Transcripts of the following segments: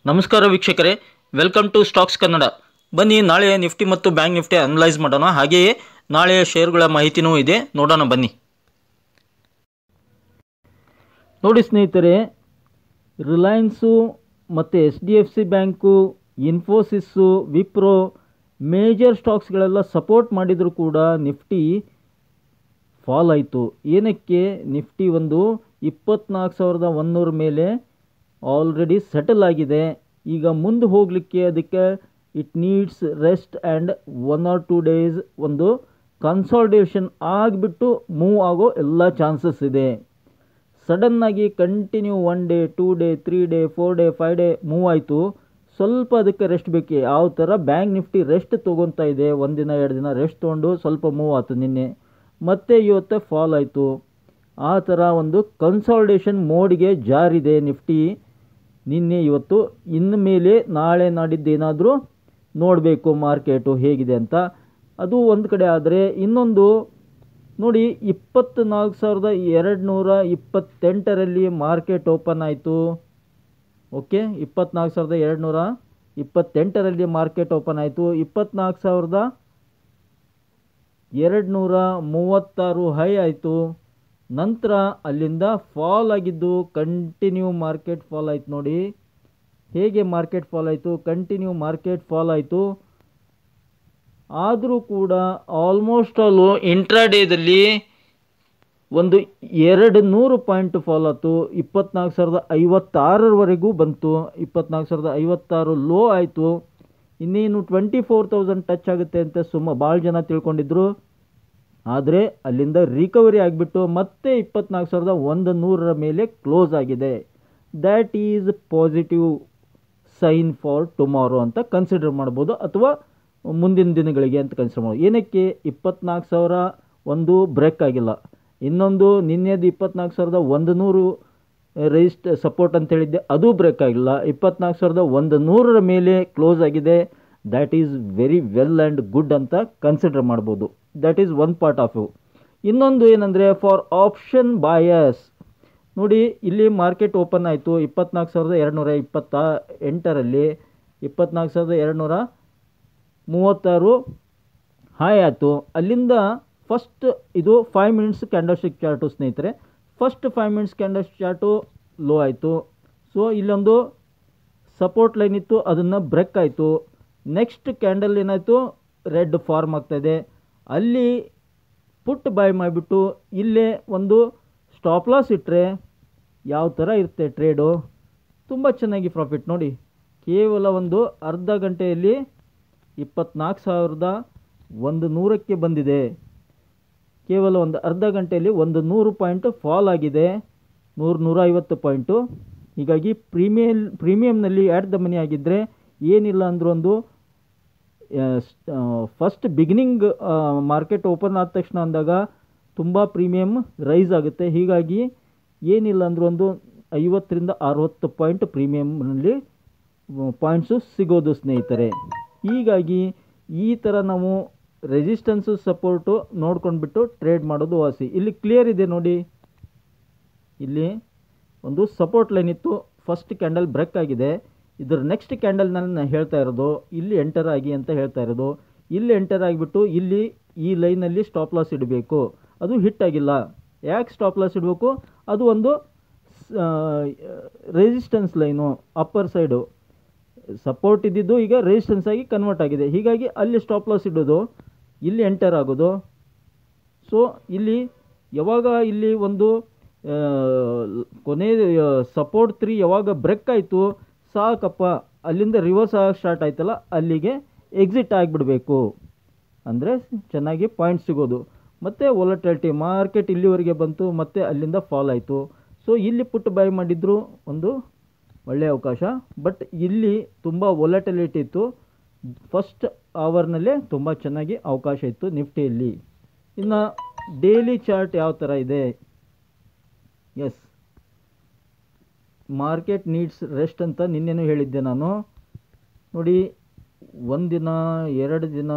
ನಮಸ್ಕಾರ ವೀಕ್ಷಕರೇ, welcome to stocks Kannada. ಬನ್ನಿ ನಾಳೆಯ ನಿಫ್ಟಿ ಮತ್ತು ಬ್ಯಾಂಕ್ ನಿಫ್ಟಿ ಅನಲೈಸ್ ಮಾಡೋಣ. ಹಾಗೆಯೇ ನಾಳೆಯ ಶೇರುಗಳ ಮಾಹಿತಿನೂ ಇದೆ, ನೋಡೋಣ ಬನ್ನಿ. ನೋಡಿ ಸ್ನೇಹಿತರೆ, ರಿಲಯನ್ಸು ಮತ್ತು HDFC bank, Infosys, Wipro major ಸ್ಟಾಕ್ಸ್ಗಳೆಲ್ಲ ಸಪೋರ್ಟ್ ಮಾಡಿದರೂ ಕೂಡ ನಿಫ್ಟಿ ಫಾಲ್ ಆಯಿತು. ಏನಕ್ಕೆ? ನಿಫ್ಟಿ ಒಂದು 24,100 ಮೇಲೆ ಆಲ್ರೆಡಿ ಸೆಟಲ್ ಆಗಿದೆ. ಈಗ ಮುಂದೆ ಹೋಗಲಿಕ್ಕೆ ಅದಕ್ಕೆ it needs rest and 1 or 2 days ಒಂದು ಕನ್ಸಾಲ್ಟೇಷನ್ ಆಗಿಬಿಟ್ಟು ಮೂವ್ ಆಗೋ ಎಲ್ಲ ಚಾನ್ಸಸ್ ಇದೆ. ಸಡನ್ನಾಗಿ continue 1 day 2 day 3 day 4 day 5 day move ಆಯಿತು. ಸ್ವಲ್ಪ ಅದಕ್ಕೆ ರೆಸ್ಟ್ ಬೇಕು. ಯಾವ ಥರ ಬ್ಯಾಂಕ್ ನಿಫ್ಟಿ ರೆಸ್ಟ್ ತೊಗೊತಾ ಇದೆ, 1 ದಿನ 2 ದಿನ ರೆಸ್ಟ್ ತೊಗೊಂಡು ಸ್ವಲ್ಪ ಮೂವ್ ಆಯ್ತು. ನಿನ್ನೆ ಮತ್ತೆ ಇವತ್ತು ಫಾಲ್ ಆಯಿತು. ಆ ಥರ ಒಂದು ಕನ್ಸಾಲ್ಟೇಷನ್ ಮೋಡ್ಗೆ ಜಾರಿದೆ ನಿಫ್ಟಿ ನಿನ್ನೆ ಇವತ್ತು. ಇನ್ನು ಮೇಲೆ ನಾಳೆ ನಾಡಿದ್ದೇನಾದರೂ ನೋಡಬೇಕು ಮಾರ್ಕೆಟು ಹೇಗಿದೆ ಅಂತ. ಅದು ಒಂದು ಕಡೆ. ಆದರೆ ಇನ್ನೊಂದು ನೋಡಿ, 24,228ರಲ್ಲಿ ಮಾರ್ಕೆಟ್ ಓಪನ್ ಆಯಿತು. ಓಕೆ, 24,228ರಲ್ಲಿ ಮಾರ್ಕೆಟ್ ಓಪನ್ ಆಯಿತು. 24,236 ಹೈ ಆಯಿತು. ನಂತರ ಅಲ್ಲಿಂದ ಫಾಲ್ ಆಗಿದ್ದು ಕಂಟಿನ್ಯೂ ಮಾರ್ಕೆಟ್ ಫಾಲ್ ಆಯಿತು. ನೋಡಿ ಹೇಗೆ ಮಾರ್ಕೆಟ್ ಫಾಲ್ ಆಯಿತು, ಕಂಟಿನ್ಯೂ ಮಾರ್ಕೆಟ್ ಫಾಲ್ ಆಯಿತು. ಆದರೂ ಕೂಡ ಆಲ್ಮೋಸ್ಟ್ ಆಲ್ ಇಂಟ್ರಾಡೇದಲ್ಲಿ ಒಂದು 200 ಪಾಯಿಂಟ್ ಫಾಲ್ ಆಯಿತು. 24,056ವರೆಗೂ ಬಂತು. 24,056 ಲೋ ಆಯಿತು. ಇನ್ನೇನು 24,000 ಟಚ್ ಆಗುತ್ತೆ ಅಂತ ಭಾಳ ಜನ ತಿಳ್ಕೊಂಡಿದ್ರು. ಆದರೆ ಅಲ್ಲಿಂದ ರಿಕವರಿ ಆಗಿಬಿಟ್ಟು ಮತ್ತೆ 24,100 ಮೇಲೆ ಕ್ಲೋಸ್ ಆಗಿದೆ. That is positive sign for tomorrow ಅಂತ ಕನ್ಸಿಡರ್ ಮಾಡ್ಬೋದು, ಅಥವಾ ಮುಂದಿನ ದಿನಗಳಿಗೆ ಅಂತ ಕನ್ಸಿಡರ್ ಮಾಡ್ಬೋದು. ಏನಕ್ಕೆ? 24,000 ಒಂದು ಬ್ರೇಕ್ ಆಗಿಲ್ಲ. ಇನ್ನೊಂದು ನಿನ್ನೆದು 24,100 ಸಪೋರ್ಟ್ ಅಂತ ಹೇಳಿದ್ದೆ, ಅದು ಬ್ರೇಕ್ ಆಗಿಲ್ಲ. 24,100 ಮೇಲೆ ಕ್ಲೋಸ್ ಆಗಿದೆ. That is very well and good ಅಂತ ಕನ್ಸಿಡರ್ ಮಾಡ್ಬೋದು. That is one part of you. ಇನ್ನೊಂದು ಏನಂದರೆ ಫಾರ್ ಆಪ್ಷನ್ ಬಾಯರ್ಸ್. ನೋಡಿ, ಇಲ್ಲಿ ಮಾರ್ಕೆಟ್ ಓಪನ್ ಆಯಿತು 24,228ರಲ್ಲಿ. 24,236 ಹೈ ಆಯಿತು. ಅಲ್ಲಿಂದ ಫಸ್ಟ್ ಇದು 5 ಮಿನಿಟ್ಸ್ ಕ್ಯಾಂಡಲ್ಸ್ಟಿಕ್ ಚಾರ್ಟು ಸ್ನೇಹಿತರೆ. First 5 minutes candlestick chart low ಆಯಿತು. ಸೊ ಇಲ್ಲೊಂದು ಸಪೋರ್ಟ್ ಲೈನ್ ಇತ್ತು, ಅದನ್ನು ಬ್ರೇಕ್ ಆಯಿತು. ನೆಕ್ಸ್ಟ್ ಕ್ಯಾಂಡಲ್ ಏನಾಯಿತು, ರೆಡ್ ಫಾರ್ಮ್ ಆಗ್ತಾಯಿದೆ. ಅಲ್ಲಿ ಪುಟ್ ಬೈ ಮಾಡಿಬಿಟ್ಟು ಇಲ್ಲೇ ಒಂದು ಸ್ಟಾಪ್ ಲಾಸ್ ಇಟ್ಟರೆ ಯಾವ ಥರ ಇರುತ್ತೆ ಟ್ರೇಡು, ತುಂಬ ಚೆನ್ನಾಗಿ ಪ್ರಾಫಿಟ್. ನೋಡಿ, ಕೇವಲ ಒಂದು ಅರ್ಧ ಗಂಟೆಯಲ್ಲಿ 24,100ಕ್ಕೆ ಬಂದಿದೆ. ಕೇವಲ ಒಂದು ಅರ್ಧ ಗಂಟೆಯಲ್ಲಿ 100 ಪಾಯಿಂಟ್ ಫಾಲ್ ಆಗಿದೆ, 150 ಪಾಯಿಂಟು. ಹೀಗಾಗಿ ಪ್ರೀಮಿಯಮ್ನಲ್ಲಿ ಆ್ಯಡ್ ದ ಮನಿ ಆಗಿದ್ದರೆ ಏನಿಲ್ಲ ಅಂದರೂ ಒಂದು ಫಸ್ಟ್ ಬಿಗಿನಿಂಗ್ ಮಾರ್ಕೆಟ್ ಓಪನ್ ಆದ ತಕ್ಷಣ ಅಂದಾಗ ತುಂಬ ಪ್ರೀಮಿಯಮ್ ರೈಸ್ ಆಗುತ್ತೆ. ಹೀಗಾಗಿ ಏನಿಲ್ಲ ಅಂದರೂ ಒಂದು 50ರಿಂದ 60 ಪಾಯಿಂಟ್ ಪ್ರೀಮಿಯಮ್ನಲ್ಲಿ ಪಾಯಿಂಟ್ಸು ಸಿಗೋದು ಸ್ನೇಹಿತರೆ. ಹೀಗಾಗಿ ಈ ಥರ ನಾವು ರೆಸಿಸ್ಟೆನ್ಸು ಸಪೋರ್ಟು ನೋಡ್ಕೊಂಡ್ಬಿಟ್ಟು ಟ್ರೇಡ್ ಮಾಡೋದು ವಾಸಿ. ಇಲ್ಲಿ ಕ್ಲಿಯರ್ ಇದೆ ನೋಡಿ, ಇಲ್ಲಿ ಒಂದು ಸಪೋರ್ಟ್ ಲೈನ್ ಇತ್ತು, ಫಸ್ಟ್ ಕ್ಯಾಂಡಲ್ ಬ್ರೇಕ್ ಆಗಿದೆ. ಇದರ ನೆಕ್ಸ್ಟ್ ಕ್ಯಾಂಡಲ್ನಲ್ಲಿ ನಾನು ಹೇಳ್ತಾ ಇರೋದು ಇಲ್ಲಿ ಎಂಟರ್ ಆಗಿ ಅಂತ ಹೇಳ್ತಾ ಇರೋದು. ಇಲ್ಲಿ ಎಂಟರ್ ಆಗಿಬಿಟ್ಟು ಇಲ್ಲಿ ಈ ಲೈನಲ್ಲಿ ಸ್ಟಾಪ್ ಲಾಸ್ ಇಡಬೇಕು. ಅದು ಹಿಟ್ ಆಗಿಲ್ಲ. ಯಾಕೆ ಸ್ಟಾಪ್ ಲಾಸ್ ಇಡಬೇಕು? ಅದು ಒಂದು resistance line, upper side support ಇದ್ದಿದ್ದು ಈಗ ರೆಸಿಸ್ಟೆನ್ಸ್ ಆಗಿ ಕನ್ವರ್ಟ್ ಆಗಿದೆ. ಹೀಗಾಗಿ ಅಲ್ಲಿ ಸ್ಟಾಪ್ ಲಾಸ್ ಇಡೋದು, ಇಲ್ಲಿ ಎಂಟರ್ ಆಗೋದು. ಸೊ ಇಲ್ಲಿ ಯಾವಾಗ ಇಲ್ಲಿ ಒಂದು ಕೊನೆ ಸಪೋರ್ಟ್ 3 ಯಾವಾಗ ಬ್ರೇಕ್ ಆಯಿತು, ಸಾಕಪ್ಪ ಅಲ್ಲಿಂದ ರಿವರ್ಸ್ ಆಗಿ ಸ್ಟಾರ್ಟ್ ಆಯ್ತಲ್ಲ, ಅಲ್ಲಿಗೆ ಎಕ್ಸಿಟ್ ಆಗಿಬಿಡಬೇಕು. ಅಂದರೆ ಚೆನ್ನಾಗಿ ಪಾಯಿಂಟ್ ಸಿಗೋದು. ಮತ್ತು ವೊಲಟಿಲಿಟಿ ಮಾರ್ಕೆಟ್ ಇಲ್ಲಿವರೆಗೆ ಬಂತು, ಮತ್ತು ಅಲ್ಲಿಂದ ಫಾಲ್ ಆಯಿತು. ಸೊ ಇಲ್ಲಿ ಪುಟ್ ಬೈ ಮಾಡಿದ್ರು ಒಂದು ಒಳ್ಳೆಯ ಅವಕಾಶ. ಬಟ್ ಇಲ್ಲಿ ತುಂಬ ವೊಲಟಿಲಿಟಿ ಇತ್ತು. ಫಸ್ಟ್ ಅವರ್ನಲ್ಲೇ ತುಂಬ ಚೆನ್ನಾಗಿ ಅವಕಾಶ ಇತ್ತು ನಿಫ್ಟಿಯಲ್ಲಿ. ಇನ್ನು ಡೈಲಿ ಚಾರ್ಟ್ ಯಾವ ಥರ ಇದೆ? ಎಸ್, ಮಾರ್ಕೆಟ್ ನೀಡ್ಸ್ ರೆಸ್ಟ್ ಅಂತ ನಿನ್ನೆನೂ ಹೇಳಿದ್ದೆ ನಾನು. ನೋಡಿ, 1 ದಿನ 2 ದಿನ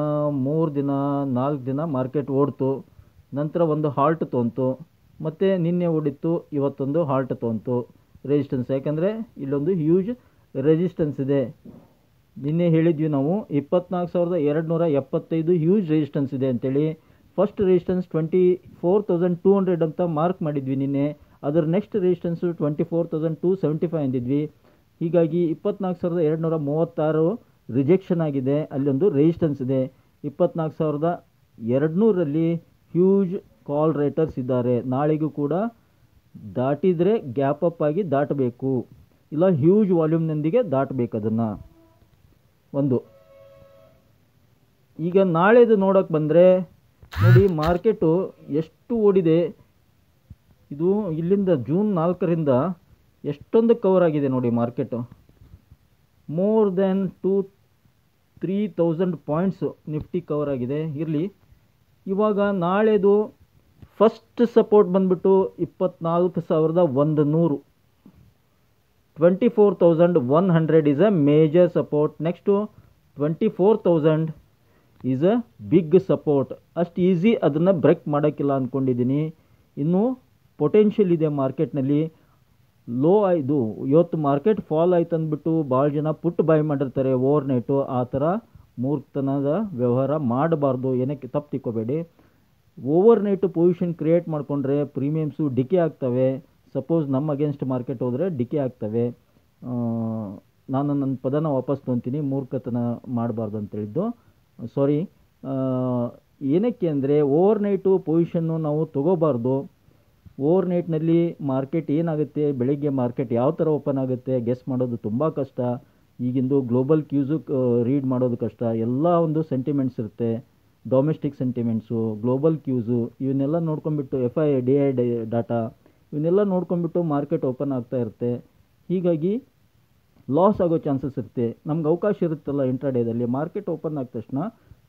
3 ದಿನ 4 ದಿನ ಮಾರ್ಕೆಟ್ ಓಡ್ತು. ನಂತರ ಒಂದು ಹಾಲ್ಟ್ ತೊಗೊಂತು, ಮತ್ತು ನಿನ್ನೆ ಓಡಿತ್ತು, ಇವತ್ತೊಂದು ಹಾಲ್ಟ್ ತೊಗೊಂತು ರೆಸಿಸ್ಟೆನ್ಸ್. ಯಾಕಂದರೆ ಇಲ್ಲೊಂದು ಹ್ಯೂಜ್ ರೆಸಿಸ್ಟೆನ್ಸ್ ಇದೆ. ನಿನ್ನೆ ಹೇಳಿದ್ವಿ ನಾವು 24,275 ಹ್ಯೂಜ್ ರೆಸಿಸ್ಟೆನ್ಸ್ ಇದೆ ಅಂತೇಳಿ. ಫಸ್ಟ್ ರೆಸಿಸ್ಟೆನ್ಸ್ 24,200 ಅಂತ ಮಾರ್ಕ್ ಮಾಡಿದ್ವಿ ನಿನ್ನೆ. ಅದರ ನೆಕ್ಸ್ಟ್ ರೆಸಿಸ್ಟೆನ್ಸು 24,275 ಅಂದಿದ್ವಿ. ಹೀಗಾಗಿ 24,236 ರಿಜೆಕ್ಷನ್ ಆಗಿದೆ, ಅಲ್ಲೊಂದು ರೆಸಿಸ್ಟೆನ್ಸ್ ಇದೆ. 24,200ರಲ್ಲಿ ಹ್ಯೂಜ್ ಕಾಲ್ ರೇಟರ್ಸ್ ಇದ್ದಾರೆ. ನಾಳೆಗೂ ಕೂಡ ದಾಟಿದರೆ ಗ್ಯಾಪ್ ಅಪ್ ಆಗಿ ದಾಟಬೇಕು, ಇಲ್ಲ ಹ್ಯೂಜ್ ವಾಲ್ಯೂಮ್ನೊಂದಿಗೆ ದಾಟಬೇಕು ಅದನ್ನು. ಒಂದು ಈಗ ನಾಳೆದು ನೋಡೋಕ್ಕೆ ಬಂದರೆ ನೋಡಿ, ಮಾರ್ಕೆಟು ಎಷ್ಟು ಓಡಿದೆ. ಇದು ಇಲ್ಲಿಂದ ಜೂನ್ 4ರಿಂದ ಎಷ್ಟೊಂದು ಕವರ್ ಆಗಿದೆ ನೋಡಿ market. More than 3,000 points Nifty cover ಆಗಿದೆ. ಇರಲಿ, ಇವಾಗ ನಾಳೆದು ಫಸ್ಟ್ ಸಪೋರ್ಟ್ ಬಂದ್ಬಿಟ್ಟು 24,100, 24,100 is a major support. Next 24,000 is a big support. ಅಷ್ಟು ಈಸಿ ಅದನ್ನು ಬ್ರೇಕ್ ಮಾಡೋಕ್ಕಿಲ್ಲ ಅಂದ್ಕೊಂಡಿದ್ದೀನಿ. ಇನ್ನೂ ಪೊಟೆನ್ಷಿಯಲ್ ಇದೆ ಮಾರ್ಕೆಟ್ನಲ್ಲಿ. ಲೋ ಆಯಿತು, ಇವತ್ತು ಮಾರ್ಕೆಟ್ ಫಾಲ್ ಆಯ್ತು ಅಂದ್ಬಿಟ್ಟು ಭಾಳ ಜನ ಪುಟ್ ಬೈ ಮಾಡಿರ್ತಾರೆ ಓವರ್ ನೈಟು. ಆ ಥರ ಮೂರ್ತನದ ವ್ಯವಹಾರ ಮಾಡಬಾರ್ದು, ಏನಕ್ಕೆ ತಪ್ಪು ತಿಕ್ಕೋಬೇಡಿ. ಓವರ್ ನೈಟು ಪೊಸಿಷನ್ ಕ್ರಿಯೇಟ್ ಮಾಡಿಕೊಂಡ್ರೆ ಪ್ರೀಮಿಯಮ್ಸು ಡಿಕೆ ಆಗ್ತವೆ. ಸಪೋಸ್ ನಮ್ಮ ಅಗೇನ್ಸ್ಟ್ ಮಾರ್ಕೆಟ್ ಹೋದರೆ ಡಿಕೆ ಆಗ್ತವೆ. ನಾನು ನನ್ನ ಪದನ ವಾಪಸ್ ತೊಗೊತೀನಿ, ಮೂರ್ಖತನ ಮಾಡಬಾರ್ದು ಅಂತೇಳಿದ್ದು. ಸಾರಿ, ಏನಕ್ಕೆ ಅಂದರೆ ಓವರ್ ನೈಟು ಪೊಸಿಷನ್ನು ನಾವು ತೊಗೋಬಾರ್ದು. ಓವರ್ ನೈಟ್ನಲ್ಲಿ ಮಾರ್ಕೆಟ್ ಏನಾಗುತ್ತೆ, ಬೆಳಗ್ಗೆ ಮಾರ್ಕೆಟ್ ಯಾವ ಥರ ಓಪನ್ ಆಗುತ್ತೆ ಗೆಸ್ ಮಾಡೋದು ತುಂಬ ಕಷ್ಟ. ಈಗಿಂದು ಗ್ಲೋಬಲ್ ಕ್ಯೂಸು ರೀಡ್ ಮಾಡೋದು ಕಷ್ಟ. ಎಲ್ಲ ಒಂದು ಸೆಂಟಿಮೆಂಟ್ಸ್ ಇರುತ್ತೆ, ಡೊಮೆಸ್ಟಿಕ್ ಸೆಂಟಿಮೆಂಟ್ಸು, ಗ್ಲೋಬಲ್ ಕ್ಯೂಸು, ಇವನ್ನೆಲ್ಲ ನೋಡ್ಕೊಂಡ್ಬಿಟ್ಟು FIDI ಡಾಟಾ ಇವನ್ನೆಲ್ಲ ನೋಡ್ಕೊಂಡ್ಬಿಟ್ಟು ಮಾರ್ಕೆಟ್ ಓಪನ್ ಆಗ್ತಾ ಇರುತ್ತೆ. ಹೀಗಾಗಿ ಲಾಸ್ ಆಗೋ ಚಾನ್ಸಸ್ ಇರುತ್ತೆ. ನಮ್ಗೆ ಅವಕಾಶ ಇರುತ್ತಲ್ಲ ಇಂಟ್ರಾಡೇದಲ್ಲಿ, ಮಾರ್ಕೆಟ್ ಓಪನ್ ಆದ ತಕ್ಷಣ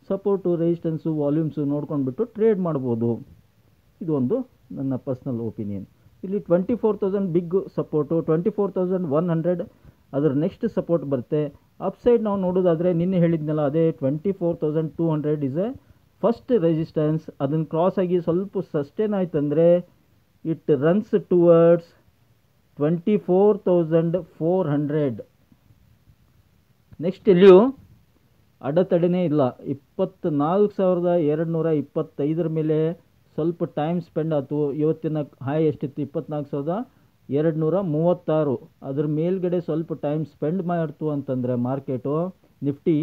ಸಪೋರ್ಟು, ರೆಸಿಸ್ಟೆನ್ಸು, ವಾಲ್ಯೂಮ್ಸು ನೋಡ್ಕೊಂಡ್ಬಿಟ್ಟು ಟ್ರೇಡ್ ಮಾಡ್ಬೋದು. ಇದು ಒಂದು ನನ್ನ ಪರ್ಸ್ನಲ್ ಒಪಿನಿಯನ್. ಇಲ್ಲಿ 24,000 ಬಿಗ್ ಸಪೋರ್ಟು, 24,100 ಅದರ ನೆಕ್ಸ್ಟ್ ಸಪೋರ್ಟ್ ಬರುತ್ತೆ. ಅಪ್ಸೈಡ್ ನಾವು ನೋಡೋದಾದರೆ ನಿನ್ನೆ ಹೇಳಿದ್ನಲ್ಲ, ಅದೇ 24,200 ಇಸ್ ಎ ಫಸ್ಟ್ ರೆಸಿಸ್ಟೆನ್ಸ್. ಅದನ್ನು ಕ್ರಾಸ್ ಆಗಿ ಸ್ವಲ್ಪ ಸಸ್ಟೇನ್ ಆಯ್ತಂದರೆ ಇಟ್ ರನ್ಸ್ ಟುವರ್ಡ್ಸ್ 24,400. ನೆಕ್ಸ್ಟ್ ಎಲ್ಲಿಯೂ ಅಡೆತಡೆನೇ ಇಲ್ಲ. 24,225 ಮೇಲೆ ಸ್ವಲ್ಪ ಟೈಮ್ ಸ್ಪೆಂಡ್ ಆಯಿತು. ಇವತ್ತಿನ ಹೈ ಎಷ್ಟಿತ್ತು, 24,236. ಅದ್ರ ಮೇಲ್ಗಡೆ ಸ್ವಲ್ಪ ಟೈಮ್ ಸ್ಪೆಂಡ್ ಮಾಡ್ತು ಅಂತಂದರೆ ಮಾರ್ಕೆಟು ನಿಫ್ಟಿ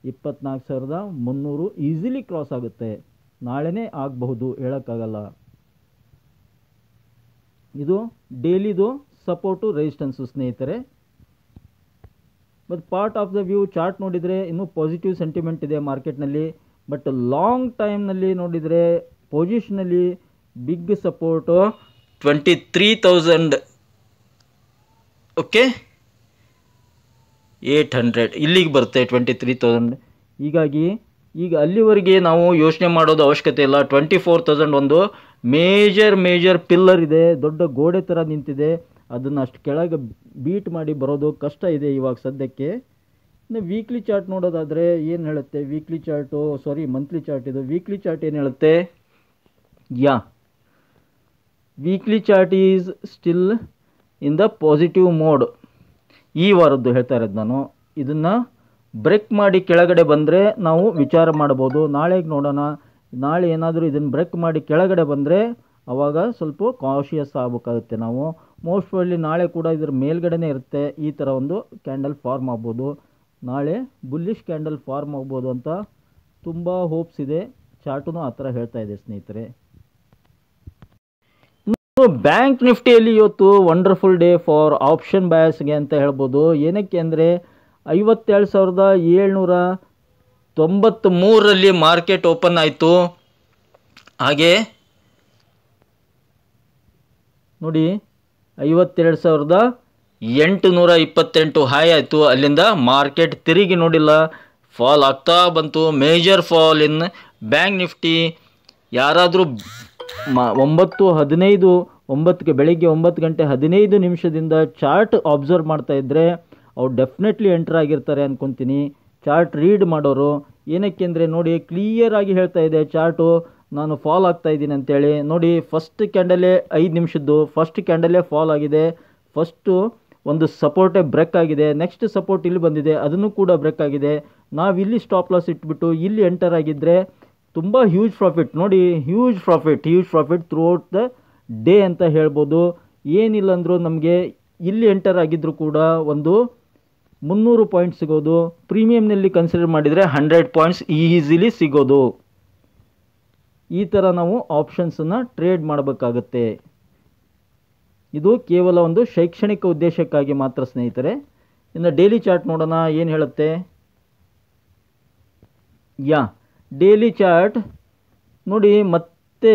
24,300 ಈಸಿಲಿ ಕ್ರಾಸ್ ಆಗುತ್ತೆ. ನಾಳೆನೇ ಆಗಬಹುದು, ಹೇಳೋಕ್ಕಾಗಲ್ಲ. ಇದು ಡೈಲಿದು ಸಪೋರ್ಟು, ರೆಸಿಸ್ಟೆನ್ಸು ಸ್ನೇಹಿತರೆ. But part of the view chart ನೋಡಿದರೆ ಇನ್ನೂ ಪಾಸಿಟಿವ್ ಸೆಂಟಿಮೆಂಟ್ ಇದೆ ಮಾರ್ಕೆಟ್ನಲ್ಲಿ. ಬಟ್ ಲಾಂಗ್ ಟೈಮ್ನಲ್ಲಿ ನೋಡಿದರೆ ಪೊಸಿಷನಲ್ಲಿ ಬಿಗ್ ಸಪೋರ್ಟು 23,000, ಓಕೆ, 800 ಇಲ್ಲಿಗೆ ಬರುತ್ತೆ 23,000. ಹೀಗಾಗಿ ಈಗ ಅಲ್ಲಿವರೆಗೆ ನಾವು ಯೋಚನೆ ಮಾಡೋದು ಅವಶ್ಯಕತೆ ಇಲ್ಲ. 24,000 ಒಂದು ಮೇಜರ್ ಪಿಲ್ಲರ್ ಇದೆ, ದೊಡ್ಡ ಗೋಡೆ ಥರ ನಿಂತಿದೆ. ಅದನ್ನು ಅಷ್ಟು ಕೆಳಗೆ ಬೀಟ್ ಮಾಡಿ ಬರೋದು ಕಷ್ಟ ಇದೆ ಇವಾಗ ಸದ್ಯಕ್ಕೆ. ಇನ್ನು ವೀಕ್ಲಿ ಚಾರ್ಟ್ ನೋಡೋದಾದರೆ ಏನು ಹೇಳುತ್ತೆ, ಮಂತ್ಲಿ ಚಾರ್ಟ್ ಇದು. ವೀಕ್ಲಿ ಚಾರ್ಟ್ ಏನು ಹೇಳುತ್ತೆ, weekly chart is still in the positive mode. ಈ ವಾರದ್ದು ಹೇಳ್ತಾ ಇರೋದು ನಾನು. ಇದನ್ನು ಬ್ರೇಕ್ ಮಾಡಿ ಕೆಳಗಡೆ ಬಂದರೆ ನಾವು ವಿಚಾರ ಮಾಡ್ಬೋದು. ನಾಳೆಗೆ ನೋಡೋಣ. ನಾಳೆ ಏನಾದರೂ ಇದನ್ನು ಬ್ರೇಕ್ ಮಾಡಿ ಕೆಳಗಡೆ ಬಂದರೆ ಆವಾಗ ಸ್ವಲ್ಪ ಕಾಶಿಯಸ್ ಆಗಬೇಕಾಗುತ್ತೆ ನಾವು. ಮೋಸ್ಟ್ ಪ್ರಾಬಬ್ಲಿ ನಾಳೆ ಕೂಡ ಇದರ ಮೇಲ್ಗಡೆನೇ ಇರುತ್ತೆ. ಈ ಥರ ಒಂದು ಕ್ಯಾಂಡಲ್ ಫಾರ್ಮ್ ಆಗ್ಬೋದು. ನಾಳೆ ಬುಲ್ಲಿಶ್ ಕ್ಯಾಂಡಲ್ ಫಾರ್ಮ್ ಆಗ್ಬೋದು ಅಂತ ತುಂಬ ಹೋಪ್ಸ್ ಇದೆ. ಚಾರ್ಟೂ ಆ ಥರ ಹೇಳ್ತಾ ಇದೆ ಸ್ನೇಹಿತರೆ. ಬ್ಯಾಂಕ್ ನಿಫ್ಟಿಯಲ್ಲಿ ಇವತ್ತು ವಂಡರ್ಫುಲ್ ಡೇ ಫಾರ್ ಆಪ್ಷನ್ ಬಯಾಸ್ಗೆ ಅಂತ ಹೇಳ್ಬೋದು. ಏನಕ್ಕೆ ಅಂದರೆ 52,793ರಲ್ಲಿ ಮಾರ್ಕೆಟ್ ಓಪನ್ ಆಯಿತು. ಹಾಗೆ ನೋಡಿ 52,828 ಹೈ ಆಯಿತು. ಅಲ್ಲಿಂದ ಮಾರ್ಕೆಟ್ ತಿರುಗಿ ನೋಡಿಲ್ಲ, ಫಾಲ್ ಆಗ್ತಾ ಬಂತು. Major fall in bank Nifty. ಯಾರಾದರೂ 9:15 ಬೆಳಿಗ್ಗೆ 9:15 ಚಾರ್ಟ್ ಅಬ್ಸರ್ವ್ ಮಾಡ್ತಾ ಇದ್ದರೆ ಅವ್ರು ಡೆಫಿನೆಟ್ಲಿ ಎಂಟರ್ ಆಗಿರ್ತಾರೆ ಅಂದ್ಕೊತೀನಿ. ಚಾರ್ಟ್ ರೀಡ್ ಮಾಡೋರು. ಏನಕ್ಕೆ ಅಂದರೆ ನೋಡಿ, ಕ್ಲಿಯರಾಗಿ ಹೇಳ್ತಾ ಇದೆ ಚಾರ್ಟು, ನಾನು ಫಾಲ್ ಆಗ್ತಾ ಇದ್ದೀನಿ ಅಂತೇಳಿ. ನೋಡಿ, ಫಸ್ಟ್ ಕ್ಯಾಂಡಲೇ 5 ನಿಮಿಷದ್ದು ಫಸ್ಟ್ ಕ್ಯಾಂಡಲೇ ಫಾಲ್ ಆಗಿದೆ. ಫಸ್ಟು ಒಂದು ಸಪೋರ್ಟೇ ಬ್ರೇಕ್ ಆಗಿದೆ. ನೆಕ್ಸ್ಟ್ ಸಪೋರ್ಟ್ ಇಲ್ಲಿ ಬಂದಿದೆ, ಅದನ್ನು ಕೂಡ ಬ್ರೇಕ್ ಆಗಿದೆ. ನಾವು ಇಲ್ಲಿ ಸ್ಟಾಪ್ ಲಾಸ್ ಇಟ್ಬಿಟ್ಟು ಇಲ್ಲಿ ಎಂಟರ್ ಆಗಿದ್ದರೆ ತುಂಬ ಹ್ಯೂಜ್ ಪ್ರಾಫಿಟ್ ನೋಡಿ, huge profit through out the day ಅಂತ ಹೇಳ್ಬೋದು. ಏನಿಲ್ಲ ಅಂದರೂ ನಮಗೆ ಇಲ್ಲಿ ಎಂಟರ್ ಆಗಿದ್ದರೂ ಕೂಡ ಒಂದು 300 ಪಾಯಿಂಟ್ ಸಿಗೋದು. ಪ್ರೀಮಿಯಮ್ನಲ್ಲಿ ಕನ್ಸಿಡರ್ ಮಾಡಿದರೆ 100 ಪಾಯಿಂಟ್ಸ್ ಈಸಿಲಿ ಸಿಗೋದು. ಈ ಥರ ನಾವು ಆಪ್ಷನ್ಸನ್ನು ಟ್ರೇಡ್ ಮಾಡಬೇಕಾಗತ್ತೆ. ಇದು ಕೇವಲ ಒಂದು ಶೈಕ್ಷಣಿಕ ಉದ್ದೇಶಕ್ಕಾಗಿ ಮಾತ್ರ ಸ್ನೇಹಿತರೆ. ಇನ್ನು ಡೈಲಿ ಚಾರ್ಟ್ ನೋಡೋಣ ಏನು ಹೇಳುತ್ತೆ. ಡೈಲಿ ಚಾರ್ಟ್ ನೋಡಿ, ಮತ್ತೆ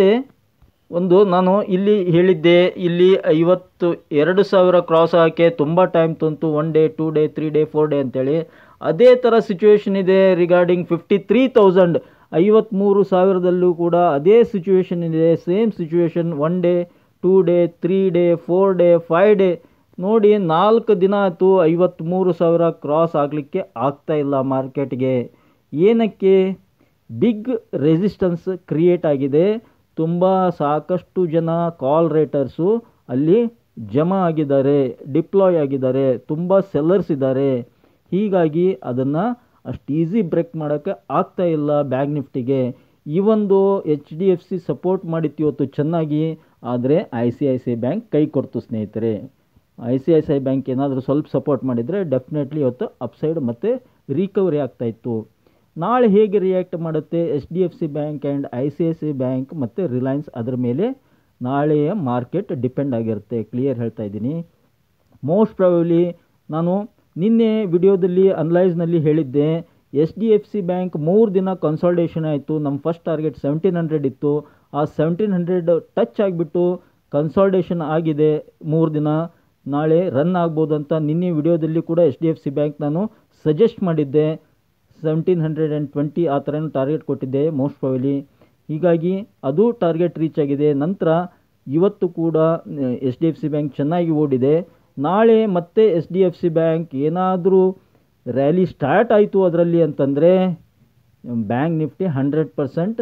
ಒಂದು ನಾನು ಇಲ್ಲಿ ಹೇಳಿದ್ದೆ, ಇಲ್ಲಿ 52,000 ಕ್ರಾಸ್ ಆಗೋಕ್ಕೆ ತುಂಬ ಟೈಮ್ ತಂತು. 1 ಡೇ 2 ಡೇ 3 ಡೇ 4 ಡೇ ಅಂತೇಳಿ. ಅದೇ ಥರ ಸಿಚುವೇಶನ್ ಇದೆ ರಿಗಾರ್ಡಿಂಗ್ 53,000. 53,000ದಲ್ಲೂ ಕೂಡ ಅದೇ ಸಿಚುವೇಶನ್ ಇದೆ, same situation. 1 day 2 day 3 day 4 day 5 day ನೋಡಿ, 4 ದಿನ ಆಯಿತು 53,000 ಕ್ರಾಸ್ ಆಗಲಿಕ್ಕೆ ಆಗ್ತಾ ಇಲ್ಲ ಮಾರ್ಕೆಟ್ಗೆ. ಏನಕ್ಕೆ? ಬಿಗ್ ರೆಸಿಸ್ಟೆನ್ಸ್ ಕ್ರಿಯೇಟ್ ಆಗಿದೆ. ತುಂಬ ಸಾಕಷ್ಟು ಜನ ಕಾಲ್ ರೇಟರ್ಸು ಅಲ್ಲಿ ಜಮಾ ಆಗಿದ್ದಾರೆ, ಡಿಪ್ಲಾಯ್ ಆಗಿದ್ದಾರೆ, ತುಂಬ ಸೆಲ್ಲರ್ಸ್ ಇದ್ದಾರೆ. ಹೀಗಾಗಿ ಅದನ್ನು ಅಷ್ಟು ಈಸಿ ಬ್ರೇಕ್ ಮಾಡೋಕ್ಕೆ ಆಗ್ತಾ ಇಲ್ಲ ಬ್ಯಾಂಕ್ ನಿಫ್ಟಿಗೆ. ಈ ಒಂದು HDFC ಸಪೋರ್ಟ್ ಮಾಡಿತ್ತು ಇವತ್ತು ಚೆನ್ನಾಗಿ, ಆದರೆ ICICI ಬ್ಯಾಂಕ್ ಕೈ ಕೊಡ್ತು ಸ್ನೇಹಿತರೆ. ICICI ಬ್ಯಾಂಕ್ ಏನಾದರೂ ಸ್ವಲ್ಪ ಸಪೋರ್ಟ್ ಮಾಡಿದರೆ ಡೆಫಿನೆಟ್ಲಿ ಇವತ್ತು ಅಪ್ಸೈಡ್ ಮತ್ತು ರಿಕವರಿ ಆಗ್ತಾಯಿತ್ತು. ನಾಳೆ ಹೇಗೆ ರಿಯಾಕ್ಟ್ ಮಾಡುತ್ತೆ HDFC bank and ICICI bank ಮತ್ತು ರಿಲಯನ್ಸ್, ಅದರ ಮೇಲೆ ನಾಳೆಯ ಮಾರ್ಕೆಟ್ ಡಿಪೆಂಡ್ ಆಗಿರುತ್ತೆ. ಕ್ಲಿಯರ್ ಹೇಳ್ತಾ ಇದ್ದೀನಿ. ಮೋಸ್ಟ್ ಪ್ರಾಬಬ್ಲಿ ನಾನು ನಿನ್ನೆ ವಿಡಿಯೋದಲ್ಲಿ ಅನಲೈಸ್ನಲ್ಲಿ ಹೇಳಿದ್ದೆ, HDFC ಬ್ಯಾಂಕ್ 3 ದಿನ ಕನ್ಸಾಲ್ಟೇಷನ್ ಆಯಿತು. ನಮ್ಮ ಫಸ್ಟ್ ಟಾರ್ಗೆಟ್ 1700 ಇತ್ತು. ಆ 1700 ಟಚ್ ಆಗಿಬಿಟ್ಟು ಕನ್ಸಾಲ್ಟೇಷನ್ ಆಗಿದೆ 3 ದಿನ. ನಾಳೆ ರನ್ ಆಗ್ಬೋದು ಅಂತ ನಿನ್ನೆ ವಿಡಿಯೋದಲ್ಲಿ ಕೂಡ HDFC ಬ್ಯಾಂಕ್ ನಾನು ಸಜೆಸ್ಟ್ ಮಾಡಿದ್ದೆ. 1720 ಆ ಥರ ಟಾರ್ಗೆಟ್ ಕೊಟ್ಟಿದ್ದೆ ಮೋಸ್ಟ್ ಪ್ರಾಬಬ್ಲಿ. ಹೀಗಾಗಿ ಅದು ಟಾರ್ಗೆಟ್ ರೀಚ್ ಆಗಿದೆ. ನಂತರ ಇವತ್ತು ಕೂಡ HDFC ಬ್ಯಾಂಕ್ ಚೆನ್ನಾಗಿ ಓಡಿದೆ. ನಾಳೆ ಮತ್ತೆ HDFC ಬ್ಯಾಂಕ್ ಏನಾದರೂ ರ್ಯಾಲಿ ಸ್ಟಾರ್ಟ್ ಆಯಿತು ಅದರಲ್ಲಿ ಅಂತಂದರೆ ಬ್ಯಾಂಕ್ ನಿಫ್ಟಿ 100%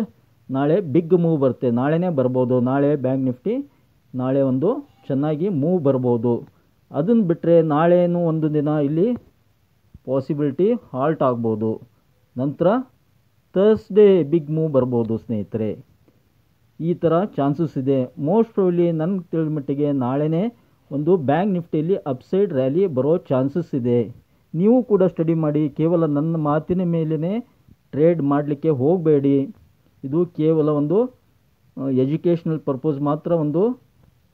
ನಾಳೆ ಬಿಗ್ ಮೂವ್ ಬರುತ್ತೆ. ನಾಳೆನೇ ಬರ್ಬೋದು. ನಾಳೆ ಬ್ಯಾಂಕ್ ನಿಫ್ಟಿ ನಾಳೆ ಒಂದು ಚೆನ್ನಾಗಿ ಮೂವ್ ಬರ್ಬೋದು. ಅದನ್ನು ಬಿಟ್ಟರೆ ನಾಳೆನೂ ಒಂದು ದಿನ ಇಲ್ಲಿ ಪಾಸಿಬಿಲಿಟಿ ಹಾಲ್ಟ್ ಆಗ್ಬೋದು. ನಂತರ ಥರ್ಸ್ಡೇ ಬಿಗ್ ಮೂವ್ ಬರ್ಬೋದು ಸ್ನೇಹಿತರೆ. ಈ ಥರ ಚಾನ್ಸಸ್ ಇದೆ. ಮೋಸ್ಟ್ ಪ್ರಾಬಬ್ಲಿ ನನಗೆ ತಿಳಿದ ಮಟ್ಟಿಗೆ ನಾಳೆನೇ ಒಂದು ಬ್ಯಾಂಕ್ ನಿಫ್ಟಿಯಲ್ಲಿ ಅಪ್ಸೈಡ್ ರ್ಯಾಲಿ ಬರೋ ಚಾನ್ಸಸ್ ಇದೆ. ನೀವು ಕೂಡ ಸ್ಟಡಿ ಮಾಡಿ. ಕೇವಲ ನನ್ನ ಮಾತಿನ ಮೇಲೇ ಟ್ರೇಡ್ ಮಾಡಲಿಕ್ಕೆ ಹೋಗಬೇಡಿ. ಇದು ಕೇವಲ ಒಂದು ಎಜುಕೇಷ್ನಲ್ ಪರ್ಪಸ್ ಮಾತ್ರ ಒಂದು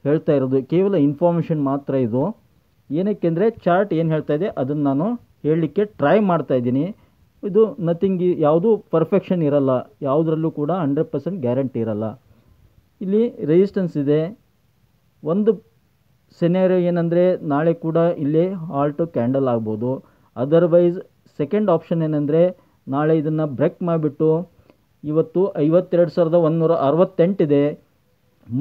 ಹೇಳ್ತಾ ಇರೋದು, ಕೇವಲ ಇನ್ಫಾರ್ಮೇಷನ್ ಮಾತ್ರ ಇದು. ಏನಕ್ಕೆ ಅಂದರೆ ಚಾರ್ಟ್ ಏನು ಹೇಳ್ತಾ ಇದೆ ಅದನ್ನು ನಾನು ಹೇಳಲಿಕ್ಕೆ ಟ್ರೈ ಮಾಡ್ತಾಯಿದ್ದೀನಿ. ಇದು ನಥಿಂಗ್, ಯಾವುದು ಪರ್ಫೆಕ್ಷನ್ ಇರಲ್ಲ, ಯಾವುದರಲ್ಲೂ ಕೂಡ 100% ಗ್ಯಾರಂಟಿ ಇರಲ್ಲ. ಇಲ್ಲಿ ರೆಸಿಸ್ಟೆನ್ಸ್ ಇದೆ. ಒಂದು ಸಿನಾರಿಯೋ ಏನಂದರೆ ನಾಳೆ ಕೂಡ ಇಲ್ಲೇ ಹಾಲ್ಟು ಕ್ಯಾಂಡಲ್ ಆಗ್ಬೋದು. ಅದರ್ವೈಸ್ ಸೆಕೆಂಡ್ ಆಪ್ಷನ್ ಏನಂದರೆ ನಾಳೆ ಇದನ್ನು ಬ್ರೇಕ್ ಮಾಡಿಬಿಟ್ಟು ಇವತ್ತು 52,168 ಇದೆ.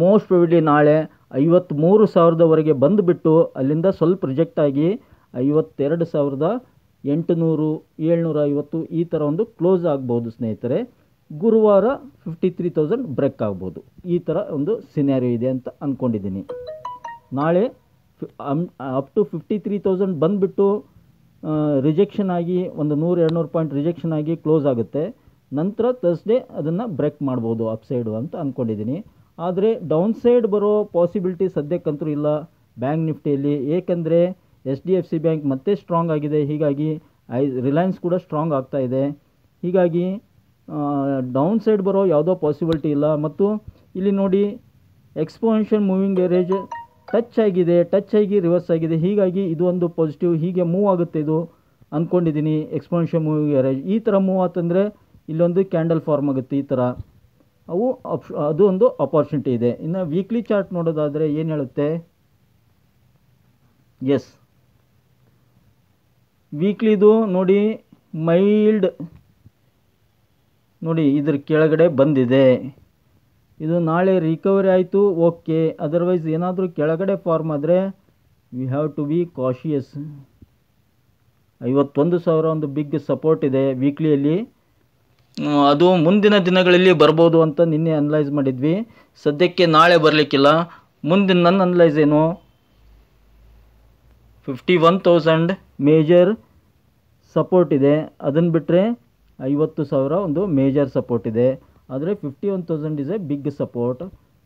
ಮೋಸ್ಟ್ ಪ್ರಾಬಬ್ಲಿ ನಾಳೆ 53,000ವರೆಗೆ ಬಂದುಬಿಟ್ಟು ಅಲ್ಲಿಂದ ಸ್ವಲ್ಪ ರಿಜೆಕ್ಟ್ ಆಗಿ 52,800 750 ಈ ಥರ ಒಂದು ಕ್ಲೋಸ್ ಆಗ್ಬೋದು ಸ್ನೇಹಿತರೆ. ಗುರುವಾರ 53,000 ಬ್ರೇಕ್ ಆಗ್ಬೋದು. ಈ ಥರ ಒಂದು ಸಿನಾರಿಯೋ ಇದೆ ಅಂತ ಅಂದ್ಕೊಂಡಿದ್ದೀನಿ. ನಾಳೆ ಅಪ್ ಟು 53,000 ಬಂದುಬಿಟ್ಟು ರಿಜೆಕ್ಷನ್ ಆಗಿ ಒಂದು 100-200 ಪಾಯಿಂಟ್ ರಿಜೆಕ್ಷನ್ ಆಗಿ ಕ್ಲೋಸ್ ಆಗುತ್ತೆ. ನಂತರ ಥರ್ಸ್ಡೇ ಅದನ್ನು ಬ್ರೇಕ್ ಮಾಡ್ಬೋದು ಅಪ್ಸೈಡು ಅಂತ ಅಂದ್ಕೊಂಡಿದ್ದೀನಿ. ಆದರೆ ಡೌನ್ ಸೈಡ್ ಬರೋ ಪಾಸಿಬಿಲಿಟಿ ಸದ್ಯಕ್ಕಂತೂ ಇಲ್ಲ ಬ್ಯಾಂಕ್ ನಿಫ್ಟಿಯಲ್ಲಿ. ಏಕೆಂದರೆ HDFC ಬ್ಯಾಂಕ್ ಮತ್ತೆ ಸ್ಟ್ರಾಂಗ್ ಆಗಿದೆ. ಹೀಗಾಗಿ ರಿಲಯನ್ಸ್ ಕೂಡ ಸ್ಟ್ರಾಂಗ್ ಆಗ್ತಾ ಇದೆ. ಹೀಗಾಗಿ ಡೌನ್ ಸೈಡ್ ಬರೋ ಯಾವುದೋ ಪಾಸಿಬಿಲಿಟಿ ಇಲ್ಲ. ಮತ್ತು ಇಲ್ಲಿ ನೋಡಿ ಎಕ್ಸ್ಪೋನೆನ್ಷಿಯಲ್ ಮೂವಿಂಗ್ ಎವರೇಜ್ ಟಚ್ ಆಗಿ ರಿವರ್ಸ್ ಆಗಿದೆ. ಹೀಗಾಗಿ ಇದು ಒಂದು ಪಾಸಿಟಿವ್, ಹೀಗೆ ಮೂವ್ ಆಗುತ್ತೆ ಇದು ಅಂದ್ಕೊಂಡಿದ್ದೀನಿ. ಎಕ್ಸ್ಪೋನೆನ್ಷಿಯಲ್ ಮೂವಿಂಗ್ ಎವರೇಜ್ ಈ ಥರ ಮೂವ್ ಆತಂದರೆ ಇಲ್ಲೊಂದು ಕ್ಯಾಂಡಲ್ ಫಾರ್ಮ್ ಆಗುತ್ತೆ. ಈ ಥರ ಅದು ಒಂದು ಅಪಾರ್ಚುನಿಟಿ ಇದೆ. ಇನ್ನು ವೀಕ್ಲಿ ಚಾರ್ಟ್ ನೋಡೋದಾದರೆ ಏನು ಹೇಳುತ್ತೆ? ಎಸ್, ವೀಕ್ಲಿದು ನೋಡಿ ಮೈಲ್ಡ್ ನೋಡಿ ಇದ್ರ ಕೆಳಗಡೆ ಬಂದಿದೆ. ಇದು ನಾಳೆ ರಿಕವರಿ ಆಯಿತು ಓಕೆ. ಅದರ್ವೈಸ್ ಏನಾದರೂ ಕೆಳಗಡೆ ಫಾರ್ಮ್ ಆದರೆ we have to be cautious. 51,000 ಒಂದು ಬಿಗ್ ಸಪೋರ್ಟ್ ಇದೆ ವೀಕ್ಲಿಯಲ್ಲಿ. ಅದು ಮುಂದಿನ ದಿನಗಳಲ್ಲಿ ಬರ್ಬೋದು ಅಂತ ನಿನ್ನೆ ಅನಲೈಸ್ ಮಾಡಿದ್ವಿ. ಸದ್ಯಕ್ಕೆ ನಾಳೆ ಬರಲಿಕ್ಕಿಲ್ಲ. ಮುಂದಿನ ನನ್ನ ಅನಲೈಸ್ ಏನು, 51,000 ಮೇಜರ್ ಸಪೋರ್ಟ್ ಇದೆ. ಅದನ್ನು ಬಿಟ್ಟರೆ 50,000 ಒಂದು ಮೇಜರ್ ಸಪೋರ್ಟ್ ಇದೆ. ಆದರೆ 51,000 ಇಸ್ ಎ ಬಿಗ್ ಸಪೋರ್ಟ್.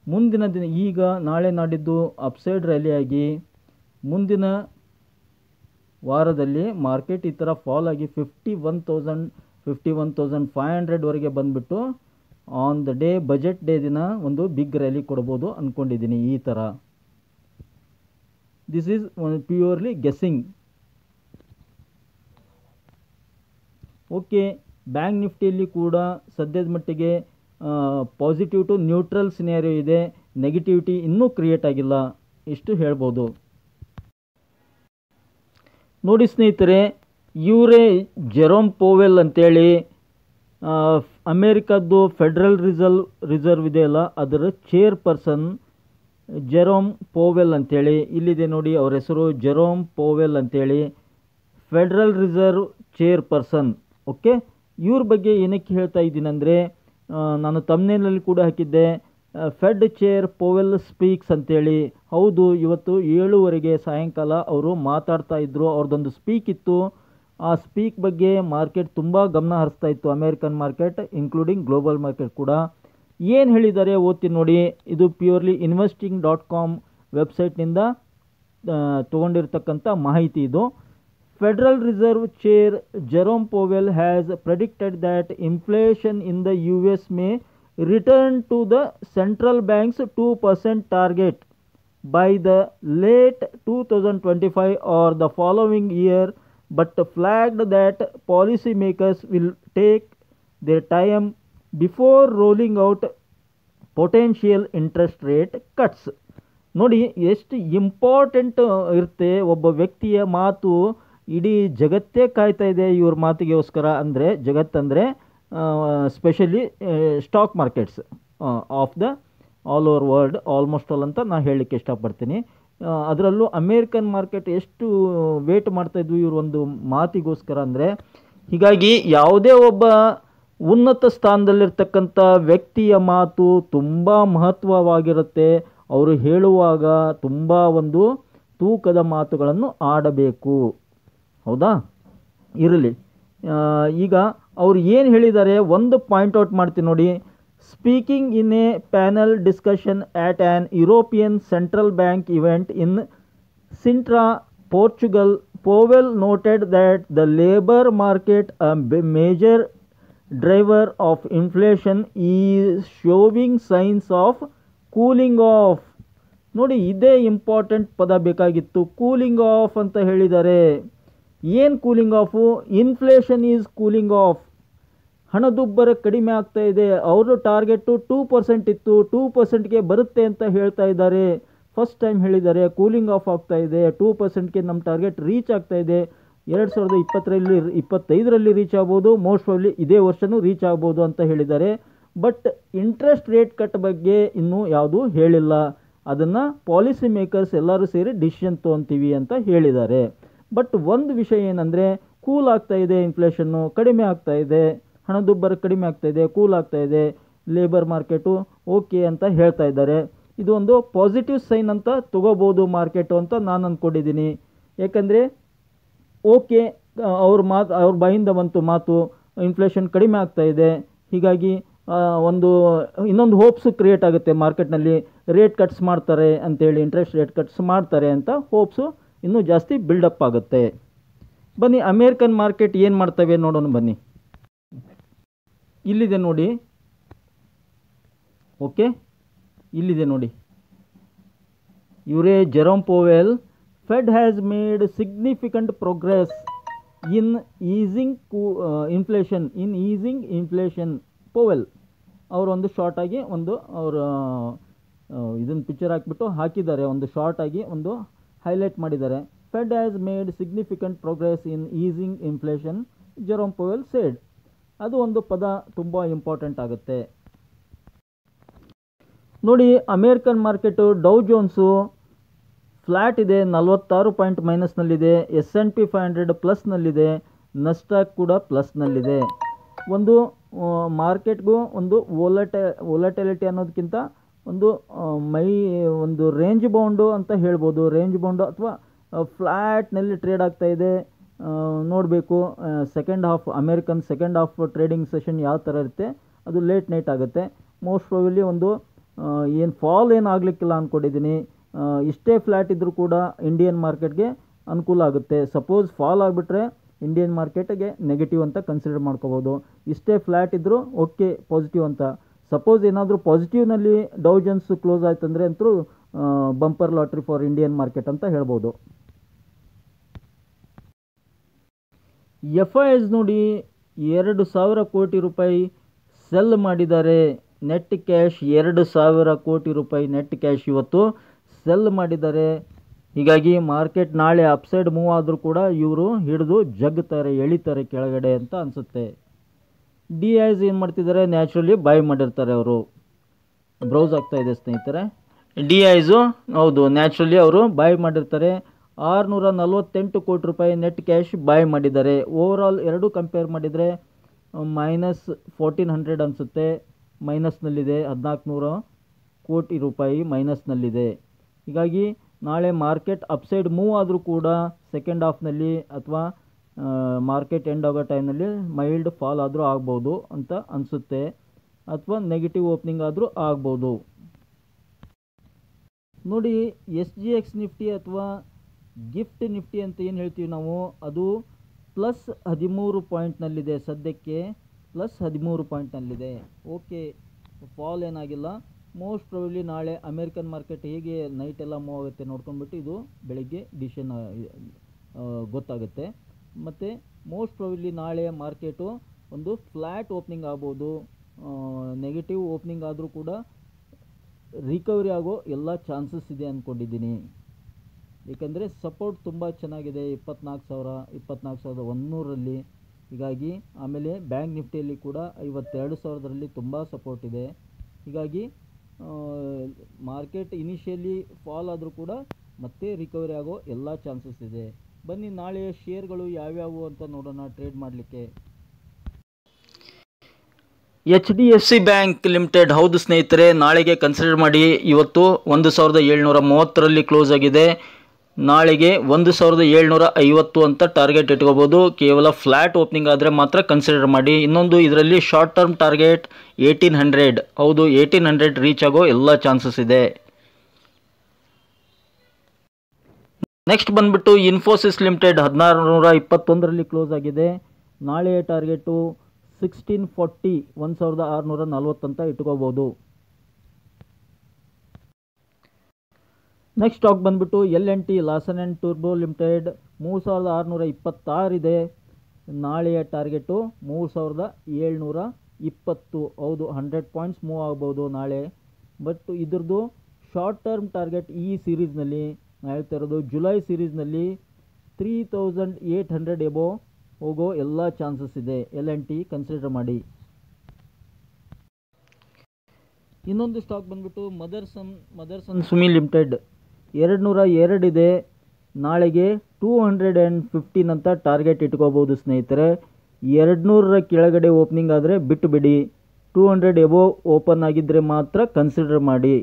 ಮುಂದಿನ ದಿನ ಈಗ ನಾಳೆ ನಾಡಿದ್ದು ಅಪ್ಸೈಡ್ ರ್ಯಾಲಿ ಆಗಿ ಮುಂದಿನ ವಾರದಲ್ಲಿ ಮಾರ್ಕೆಟ್ ಈ ಥರ ಫಾಲ್ ಆಗಿ 51,500ವರೆಗೆ ಬಂದುಬಿಟ್ಟು on the day budget day ದಿನ ಒಂದು ಬಿಗ್ ರ್ಯಾಲಿ ಕೊಡ್ಬೋದು ಅಂದ್ಕೊಂಡಿದ್ದೀನಿ. ಈ ಥರ this is purely guessing. Okay, bank ನಿಫ್ಟಿಯಲ್ಲಿ ಕೂಡ ಸದ್ಯದ ಮಟ್ಟಿಗೆ ಪಾಸಿಟಿವ್ ಟು ನ್ಯೂಟ್ರಲ್ ಸಿನಾರಿಯೋ ಇದೆ, ನೆಗೆಟಿವಿಟಿ ಇನ್ನೂ ಕ್ರಿಯೇಟ್ ಆಗಿಲ್ಲ, ಇಷ್ಟು ಹೇಳ್ಬೋದು. ನೋಡಿ ಸ್ನೇಹಿತರೆ, ಇವರೇ ಜೆರೋಮ್ ಪೋವೆಲ್ ಅಂತೇಳಿ ಅಮೇರಿಕದ್ದು ಫೆಡ್ರಲ್ ರಿಸರ್ವ್ ಇದೆಯಲ್ಲ ಅದರ ಚೇರ್ಪರ್ಸನ್ ಜೆರೋಮ್ ಪೋವೆಲ್ ಅಂತೇಳಿ ಇಲ್ಲಿದೆ ನೋಡಿ. ಅವ್ರ ಹೆಸರು ಜೆರೋಮ್ ಪೋವೆಲ್ ಅಂತೇಳಿ, ಫೆಡ್ರಲ್ ರಿಸರ್ವ್ ಚೇರ್ಪರ್ಸನ್. ಓಕೆ, ಇವ್ರ ಬಗ್ಗೆ ಏನಕ್ಕೆ ಹೇಳ್ತಾ ಇದ್ದೀನಿ ಅಂದರೆ, ನಾನು ತಮ್ನೇಲಲ್ಲಿ ಕೂಡ ಹಾಕಿದ್ದೆ, ಫೆಡ್ ಚೇರ್ ಪೋವೆಲ್ ಸ್ಪೀಕ್ಸ್ ಅಂತೇಳಿ. ಹೌದು, ಇವತ್ತು 7:00 ಸಾಯಂಕಾಲ ಅವರು ಮಾತಾಡ್ತಾ ಇದ್ದರು. ಅವ್ರದ್ದೊಂದು ಸ್ಪೀಕ್ ಇತ್ತು. ಆ ಸ್ಪೀಕ್ ಬಗ್ಗೆ ಮಾರ್ಕೆಟ್ ತುಂಬ ಗಮನ ಹರಿಸ್ತಾ ಇತ್ತು, American market including global market ಕೂಡ. ಏನು ಹೇಳಿದ್ದಾರೆ ಓದ್ತೀನಿ ನೋಡಿ. ಇದು ಪ್ಯೂರ್ಲಿ investing.com ವೆಬ್ಸೈಟ್ನಿಂದ ತೊಗೊಂಡಿರ್ತಕ್ಕಂಥ ಮಾಹಿತಿ ಇದು. Federal Reserve Chair Jerome Powell has predicted that inflation in the US may return to the central bank's 2% target by the late 2025 or the following year, but flagged that policymakers will take their time before rolling out potential interest rate cuts. ನೋಡಿ ಎಷ್ಟು important ಇರುತ್ತೆ ಒಬ್ಬ ವ್ಯಕ್ತಿಯ ಮಾತು. ಇಡೀ ಜಗತ್ತೇ ಕಾಯ್ತಾ ಇದೆ ಇವ್ರ ಮಾತಿಗೋಸ್ಕರ. ಅಂದರೆ ಜಗತ್ತಂದರೆ specially stock markets of the all over world, almost all ಅಂತ ನಾನು ಹೇಳಲಿಕ್ಕೆ ಇಷ್ಟಪಡ್ತೀನಿ. ಅದರಲ್ಲೂ ಅಮೇರಿಕನ್ ಮಾರ್ಕೆಟ್ ಎಷ್ಟು ವೇಟ್ ಮಾಡ್ತಾಯಿದ್ವು ಇವ್ರ ಒಂದು ಮಾತಿಗೋಸ್ಕರ ಅಂದರೆ. ಹೀಗಾಗಿ ಯಾವುದೇ ಒಬ್ಬ ಉನ್ನತ ಸ್ಥಾನದಲ್ಲಿರ್ತಕ್ಕಂಥ ವ್ಯಕ್ತಿಯ ಮಾತು ತುಂಬ ಮಹತ್ವವಾಗಿರುತ್ತೆ. ಅವರು ಹೇಳುವಾಗ ತುಂಬ ಒಂದು ತೂಕದ ಮಾತುಗಳನ್ನು ಆಡಬೇಕು. ಹೌದಾ, ಇರಲಿ. ಈಗ ಅವರು ಏನು ಹೇಳಿದ್ದಾರೆ ಒಂದು ಪಾಯಿಂಟ್ ಔಟ್ ಮಾಡ್ತೀನಿ ನೋಡಿ. Speaking in a panel discussion at an European Central Bank event in Sintra, Portugal, Powell noted that the labour market, a major driver of inflation, is showing signs of cooling off. ನೋಡಿ, ಇದೇ important ಪದ ಬೇಕಾಗಿತ್ತು. Cooling of ಅಂತ ಹೇಳಿದ್ದಾರೆ. ಏನು cooling off? Inflation is cooling off. ಹಣದುಬ್ಬರ ಕಡಿಮೆ ಆಗ್ತಾ ಇದೆ. ಅವರು ಟಾರ್ಗೆಟು 2% ಇತ್ತು, 2%ಗೆ ಬರುತ್ತೆ ಅಂತ ಹೇಳ್ತಾ ಇದ್ದಾರೆ. ಫಸ್ಟ್ ಟೈಮ್ ಹೇಳಿದ್ದಾರೆ ಕೂಲಿಂಗ್ ಆಫ್ ಆಗ್ತಾ ಇದೆ, 2%ಗೆ ನಮ್ಮ ಟಾರ್ಗೆಟ್ ರೀಚ್ ಆಗ್ತಾ ಇದೆ. 2025ರಲ್ಲಿ ರೀಚ್ ಆಗ್ಬೋದು, ಮೋಸ್ಟ್ ಪ್ರಾಬಬ್ಲಿ ಇದೇ ವರ್ಷವೂ ರೀಚ್ ಆಗ್ಬೋದು ಅಂತ ಹೇಳಿದ್ದಾರೆ. ಬಟ್ ಇಂಟ್ರೆಸ್ಟ್ ರೇಟ್ ಕಟ್ ಬಗ್ಗೆ ಇನ್ನೂ ಯಾವುದೂ ಹೇಳಿಲ್ಲ. ಅದನ್ನು ಪಾಲಿಸಿ ಮೇಕರ್ಸ್ ಎಲ್ಲರೂ ಸೇರಿ ಡಿಸಿಷನ್ ತೊಗೊತೀವಿ ಅಂತ ಹೇಳಿದ್ದಾರೆ. ಬಟ್ ಒಂದು ವಿಷಯ ಏನಂದರೆ, ಕೂಲ್ ಆಗ್ತಾ ಇದೆ, ಇನ್ಫ್ಲೇಷನ್ನು ಕಡಿಮೆ ಆಗ್ತಾ ಇದೆ, ಹಣದುಬ್ಬರ ಕಡಿಮೆ ಆಗ್ತಾ ಇದೆ, ಕೂಲ್ ಆಗ್ತಾ ಇದೆ, ಲೇಬರ್ ಮಾರ್ಕೆಟು ಓಕೆ ಅಂತ ಹೇಳ್ತಾ ಇದ್ದಾರೆ. ಇದು ಒಂದು ಪಾಸಿಟಿವ್ ಸೈನ್ ಅಂತ ತೊಗೋಬೋದು ಮಾರ್ಕೆಟು ಅಂತ ನಾನು ಅಂದ್ಕೊಂಡಿದ್ದೀನಿ. ಯಾಕಂದರೆ ಓಕೆ, ಅವ್ರ ಬಾಯಿಂದ ಬಂತು ಮಾತು, ಇನ್ಫ್ಲೇಷನ್ ಕಡಿಮೆ ಆಗ್ತಾ ಇದೆ. ಹೀಗಾಗಿ ಇನ್ನೊಂದು ಹೋಪ್ಸು ಕ್ರಿಯೇಟ್ ಆಗುತ್ತೆ ಮಾರ್ಕೆಟ್ನಲ್ಲಿ. ರೇಟ್ ಕಟ್ಸ್ ಮಾಡ್ತಾರೆ ಅಂತೇಳಿ, ಇಂಟ್ರೆಸ್ಟ್ ರೇಟ್ ಕಟ್ಸ್ ಮಾಡ್ತಾರೆ ಅಂತ ಹೋಪ್ಸು ಇನ್ನೂ ಜಾಸ್ತಿ ಬಿಲ್ಡಪ್ ಆಗುತ್ತೆ. ಬನ್ನಿ ಅಮೇರಿಕನ್ ಮಾರ್ಕೆಟ್ ಏನು ಮಾಡ್ತವೆ ನೋಡೋಣ ಬನ್ನಿ. ಇಲ್ಲಿದೆ ನೋಡಿ. ಓಕೆ, ಇಲ್ಲಿದೆ ನೋಡಿ. ಇವರೇ Jerome Powell. Fed has made significant progress in easing inflation. Powell ಅವರು ಒಂದು ಶಾರ್ಟ್ ಆಗಿ ಇದನ್ನು ಪಿಕ್ಚರ್ ಹಾಕಿದ್ದಾರೆ, ಒಂದು ಶಾರ್ಟ್ ಆಗಿ ಒಂದು ಹೈಲೈಟ್ ಮಾಡಿದ್ದಾರೆ. Fed has made significant progress in easing inflation, Jerome Powell said. ಅದು ಒಂದು ಪದ ತುಂಬ ಇಂಪಾರ್ಟೆಂಟ್ ಆಗುತ್ತೆ ನೋಡಿ. American market Dow Jones flat ಇದೆ, 46 ಪಾಯಿಂಟ್ ಮೈನಸ್ನಲ್ಲಿದೆ. S&P 500 ಪ್ಲಸ್ನಲ್ಲಿದೆ, ನಸ್ಟಾಕ್ ಕೂಡ ಪ್ಲಸ್ನಲ್ಲಿದೆ. ಒಂದು ಮಾರ್ಕೆಟ್ಗೂ ಒಂದು ವೊಲಟೈಲಿಟಿ ಅನ್ನೋದಕ್ಕಿಂತ ಒಂದು ರೇಂಜ್ ಬೌಂಡು ಅಂತ ಹೇಳ್ಬೋದು. ರೇಂಜ್ ಬೌಂಡು ಅಥವಾ ಫ್ಲ್ಯಾಟ್ನಲ್ಲಿ ಟ್ರೇಡ್ ಆಗ್ತಾ ಇದೆ. ನೋಡಬೇಕು second half American second half trading session ಯಾವ ಥರ ಇರುತ್ತೆ, ಅದು ಲೇಟ್ ನೈಟ್ ಆಗುತ್ತೆ. ಮೋಸ್ಟ್ ಪ್ರಾಬಬ್ಲಿ ಒಂದು ಏನು ಫಾಲ್ ಏನು ಆಗಲಿಕ್ಕಿಲ್ಲ ಅಂದ್ಕೊಂಡಿದ್ದೀನಿ. ಇಷ್ಟೇ ಫ್ಲ್ಯಾಟ್ ಇದ್ದರೂ ಕೂಡ ಇಂಡಿಯನ್ ಮಾರ್ಕೆಟ್ಗೆ ಅನುಕೂಲ ಆಗುತ್ತೆ. ಸಪೋಸ್ ಫಾಲ್ ಆಗಿಬಿಟ್ರೆ ಇಂಡಿಯನ್ ಮಾರ್ಕೆಟ್ಗೆ ನೆಗೆಟಿವ್ ಅಂತ ಕನ್ಸಿಡರ್ ಮಾಡ್ಕೋಬೋದು. ಇಷ್ಟೇ ಫ್ಲ್ಯಾಟ್ ಇದ್ದರೂ ಓಕೆ ಪಾಸಿಟಿವ್ ಅಂತ. ಸಪೋಸ್ ಏನಾದರೂ ಪಾಸಿಟಿವ್ನಲ್ಲಿ ಡೌ ಜೋನ್ಸ್ ಕ್ಲೋಸ್ ಆಯ್ತಂದರೆ ಅಂತೂ bumper lottery for Indian market ಅಂತ ಹೇಳ್ಬೋದು. FIs ನೋಡಿ 2,000 ಕೋಟಿ ರೂಪಾಯಿ ಸೆಲ್ ಮಾಡಿದ್ದಾರೆ. ನೆಟ್ ಕ್ಯಾಶ್ 2,000 ಕೋಟಿ ರೂಪಾಯಿ ನೆಟ್ ಕ್ಯಾಶ್ ಇವತ್ತು ಸೆಲ್ ಮಾಡಿದ್ದಾರೆ. ಹೀಗಾಗಿ ಮಾರ್ಕೆಟ್ ನಾಳೆ ಅಪ್ಸೈಡ್ ಮೂವ್ ಆದರೂ ಕೂಡ ಇವರು ಹಿಡಿದು ಜಗ್ತಾರೆ, ಎಳಿತಾರೆ ಕೆಳಗಡೆ ಅಂತ ಅನಿಸುತ್ತೆ. DIs ಏನು ಮಾಡ್ತಿದ್ದಾರೆ, ನ್ಯಾಚುರಲಿ ಬೈ ಮಾಡಿರ್ತಾರೆ. ಅವರು ಬ್ರೌಸ್ ಆಗ್ತಾ ಇದೆ ಸ್ನೇಹಿತರೆ. DIs ಹೌದು ನ್ಯಾಚುರಲಿ ಅವರು ಬೈ ಮಾಡಿರ್ತಾರೆ. 648 ಕೋಟಿ ರೂಪಾಯಿ ನೆಟ್ ಕ್ಯಾಶ್ ಬೈ ಮಾಡಿದ್ದಾರೆ. ಓವರಾಲ್ ಎರಡು ಕಂಪೇರ್ ಮಾಡಿದರೆ -1400 ಅನಿಸುತ್ತೆ, ಮೈನಸ್ನಲ್ಲಿದೆ. 1400 ಕೋಟಿ ರೂಪಾಯಿ ಮೈನಸ್ನಲ್ಲಿದೆ. ಹೀಗಾಗಿ ನಾಳೆ ಮಾರ್ಕೆಟ್ ಅಪ್ಸೈಡ್ ಮೂವ್ ಆದರೂ ಕೂಡ ಸೆಕೆಂಡ್ ಹಾಫ್ನಲ್ಲಿ ಅಥವಾ ಮಾರ್ಕೆಟ್ ಎಂಡ್ ಆಗೋ ಟೈಮ್ನಲ್ಲಿ ಮೈಲ್ಡ್ ಫಾಲ್ ಆದರೂ ಆಗ್ಬೋದು ಅಂತ ಅನಿಸುತ್ತೆ, ಅಥವಾ ನೆಗೆಟಿವ್ ಓಪನಿಂಗ್ ಆದರೂ ಆಗ್ಬೋದು. ನೋಡಿ SGX ನಿಫ್ಟಿ ಅಥವಾ ಗಿಫ್ಟ್ ನಿಫ್ಟಿ ಅಂತ ಏನು ಹೇಳ್ತೀವಿ ನಾವು, ಅದು +13 ಪಾಯಿಂಟ್ನಲ್ಲಿದೆ. ಸದ್ಯಕ್ಕೆ +13 ಪಾಯಿಂಟ್ನಲ್ಲಿದೆ. ಓಕೆ, ಫಾಲ್ ಏನಾಗಿಲ್ಲ. ಮೋಸ್ಟ್ ಪ್ರಾಬಬ್ಲಿ ನಾಳೆ ಅಮೇರಿಕನ್ ಮಾರ್ಕೆಟ್ ಹೇಗೆ ನೈಟ್ ಎಲ್ಲ ಮೂವ್ ಆಗುತ್ತೆ ನೋಡ್ಕೊಂಡ್ಬಿಟ್ಟು ಇದು ಬೆಳಗ್ಗೆ ಡಿಸಿಷನ್ ಗೊತ್ತಾಗುತ್ತೆ. ಮತ್ತು ಮೋಸ್ಟ್ ಪ್ರಾಬಬ್ಲಿ ನಾಳೆ ಮಾರ್ಕೆಟು ಒಂದು ಫ್ಲ್ಯಾಟ್ ಓಪನಿಂಗ್ ಆಗ್ಬೋದು. ನೆಗೆಟಿವ್ ಓಪನಿಂಗ್ ಆದರೂ ಕೂಡ ರಿಕವರಿ ಆಗೋ ಎಲ್ಲ ಚಾನ್ಸಸ್ ಇದೆ ಅಂದ್ಕೊಂಡಿದ್ದೀನಿ. ಏಕೆಂದರೆ ಸಪೋರ್ಟ್ ತುಂಬ ಚೆನ್ನಾಗಿದೆ 24,000, 24,100ರಲ್ಲಿ. ಹೀಗಾಗಿ ಆಮೇಲೆ ಬ್ಯಾಂಕ್ ನಿಫ್ಟಿಯಲ್ಲಿ ಕೂಡ 52,000ರಲ್ಲಿ ತುಂಬ ಸಪೋರ್ಟ್ ಇದೆ. ಹೀಗಾಗಿ ಮಾರ್ಕೆಟ್ ಇನಿಷಿಯಲಿ ಫಾಲ್ ಆದರೂ ಕೂಡ ಮತ್ತೆ ರಿಕವರಿ ಆಗೋ ಎಲ್ಲ ಚಾನ್ಸಸ್ ಇದೆ. ಬನ್ನಿ ನಾಳೆ ಶೇರ್ಗಳು ಯಾವ್ಯಾವು ಅಂತ ನೋಡೋಣ ಟ್ರೇಡ್ ಮಾಡಲಿಕ್ಕೆ. HDFC ಬ್ಯಾಂಕ್ ಲಿಮಿಟೆಡ್, ಹೌದು ಸ್ನೇಹಿತರೆ, ನಾಳೆಗೆ ಕನ್ಸಿಡರ್ ಮಾಡಿ. ಇವತ್ತು 1,730ರಲ್ಲಿ ಕ್ಲೋಸ್ ಆಗಿದೆ. ನಾಳೆಗೆ 1,750 ಅಂತ ಟಾರ್ಗೆಟ್ ಇಟ್ಕೋಬೋದು. ಕೇವಲ ಫ್ಲ್ಯಾಟ್ ಓಪನಿಂಗ್ ಆದರೆ ಮಾತ್ರ ಕನ್ಸಿಡರ್ ಮಾಡಿ. ಇನ್ನೊಂದು ಇದರಲ್ಲಿ ಶಾರ್ಟ್ ಟರ್ಮ್ ಟಾರ್ಗೆಟ್ 1800, ಹೌದು 1800 ರೀಚ್ ಆಗೋ ಎಲ್ಲ ಚಾನ್ಸಸ್ ಇದೆ. ನೆಕ್ಸ್ಟ್ ಬಂದ್ಬಿಟ್ಟು ಇನ್ಫೋಸಿಸ್ ಲಿಮಿಟೆಡ್ 1621ರಲ್ಲಿ ಕ್ಲೋಸ್ ಆಗಿದೆ. ನಾಳೆಯ ಟಾರ್ಗೆಟು 1640, 1640 ಅಂತ ಇಟ್ಕೋಬೋದು. ನೆಕ್ಸ್ಟ್ ಸ್ಟಾಕ್ ಬಂದ್ಬಿಟ್ಟು L&T ಲಾರ್ಸನ್ ಆ್ಯಂಡ್ ಟೂಬ್ರೋ ಲಿಮಿಟೆಡ್ 3626 ಇದೆ. ನಾಳೆಯ ಟಾರ್ಗೆಟು 3720, ಹೌದು 100 ಪಾಯಿಂಟ್ಸ್ ಮೂವ್ ಆಗ್ಬೋದು ನಾಳೆ. ಬಟ್ ಇದ್ರದ್ದು ಶಾರ್ಟ್ ಟರ್ಮ್ ಟಾರ್ಗೆಟ್ ಈ ಸೀರೀಸ್ನಲ್ಲಿ ನಾನು ಹೇಳ್ತಾ ಇರೋದು ಜುಲೈ ಸೀರೀಸ್ನಲ್ಲಿ 3800 ಎಬೋ ಹೋಗೋ ಎಲ್ಲ ಚಾನ್ಸಸ್ ಇದೆ. L&T ಕನ್ಸಿಡರ್ ಮಾಡಿ. ಇನ್ನೊಂದು ಸ್ಟಾಕ್ ಬಂದ್ಬಿಟ್ಟು ಮದರ್ಸನ್ ಸುಮಿ ಲಿಮಿಟೆಡ್ 202 ಇದೆ. ನಾಳೆಗೆ 215 ಅಂತ ಟಾರ್ಗೆಟ್ ಇಟ್ಕೋಬೋದು ಸ್ನೇಹಿತರೆ. 200ರ ಕೆಳಗಡೆ ಓಪನಿಂಗ್ ಆದರೆ ಬಿಟ್ಟು ಬಿಡಿ. 200 ಎಬೋ ಓಪನ್ ಆಗಿದ್ದರೆ ಮಾತ್ರ ಕನ್ಸಿಡರ್ ಮಾಡಿ.